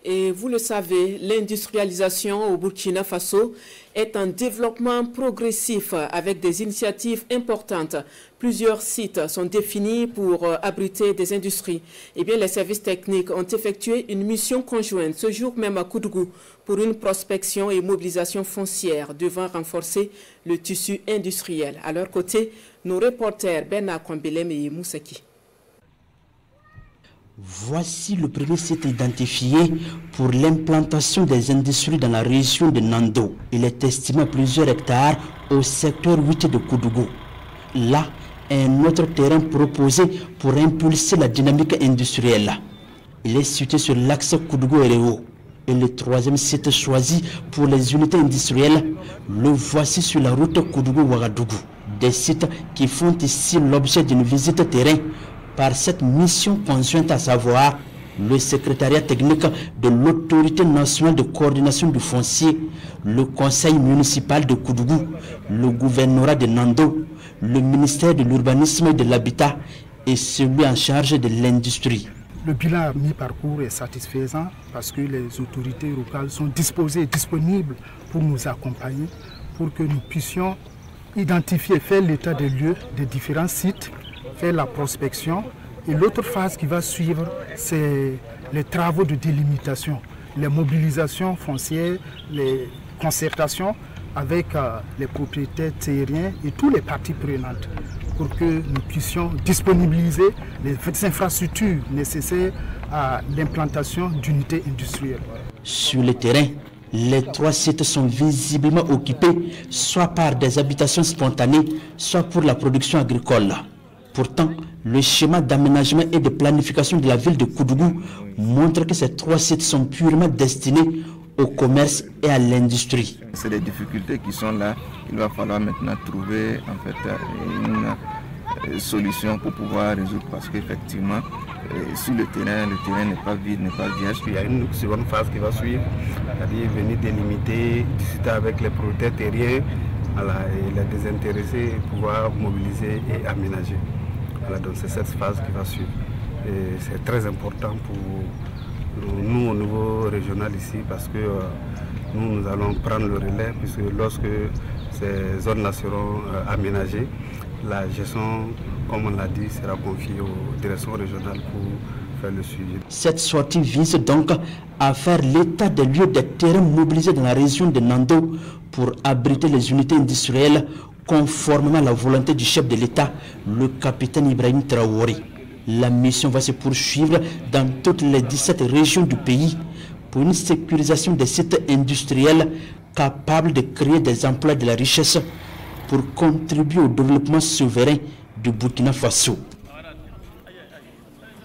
Et vous le savez, l'industrialisation au Burkina Faso est un développement progressif avec des initiatives importantes. Plusieurs sites sont définis pour abriter des industries. Eh bien, les services techniques ont effectué une mission conjointe ce jour même à Koudougou pour une prospection et mobilisation foncière devant renforcer le tissu industriel. À leur côté, nos reporters Bena Kwambelem et Moussaki. Voici le premier site identifié pour l'implantation des industries dans la région de Nando. Il est estimé à plusieurs hectares au secteur 8 de Koudougou. Là, un autre terrain proposé pour impulser la dynamique industrielle. Il est situé sur l'axe Koudougou-Erewo. Et le troisième site choisi pour les unités industrielles, le voici sur la route Koudougou-Ouagadougou. Des sites qui font ici l'objet d'une visite terrain par cette mission conjointe, à savoir le secrétariat technique de l'autorité nationale de coordination du foncier, le conseil municipal de Koudougou, le gouvernorat de Nando, le ministère de l'urbanisme et de l'habitat et celui en charge de l'industrie. Le bilan à mi-parcours est satisfaisant parce que les autorités locales sont disposées et disponibles pour nous accompagner, pour que nous puissions identifier, faire l'état des lieux des différents sites, faire la prospection. Et l'autre phase qui va suivre, c'est les travaux de délimitation, les mobilisations foncières, les concertations avec les propriétaires terriens et tous les parties prenantes pour que nous puissions disponibiliser les infrastructures nécessaires à l'implantation d'unités industrielles. Sur le terrain, les trois sites sont visiblement occupés soit par des habitations spontanées, soit pour la production agricole. Pourtant, le schéma d'aménagement et de planification de la ville de Koudougou montre que ces trois sites sont purement destinés au commerce et à l'industrie. C'est des difficultés qui sont là. Il va falloir maintenant trouver en fait une solution pour pouvoir résoudre, parce qu'effectivement, sur le terrain n'est pas vide, n'est pas vierge. Il y a une seconde phase qui va suivre, c'est-à-dire venir délimiter, discuter avec les propriétaires terriens, et les désintéressés, pouvoir mobiliser et aménager. Voilà, donc c'est cette phase qui va suivre. Et c'est très important pour nous au niveau régional ici, parce que nous allons prendre le relais, puisque lorsque ces zones-là seront aménagées, la gestion, comme on l'a dit, sera confiée aux directions régionales pour faire le suivi. Cette sortie vise donc à faire l'état des lieux des terrains mobilisés dans la région de Nando pour abriter les unités industrielles conformément à la volonté du chef de l'État, le capitaine Ibrahim Traoré. La mission va se poursuivre dans toutes les 17 régions du pays pour une sécurisation des sites industriels capables de créer des emplois de la richesse pour contribuer au développement souverain du Burkina Faso.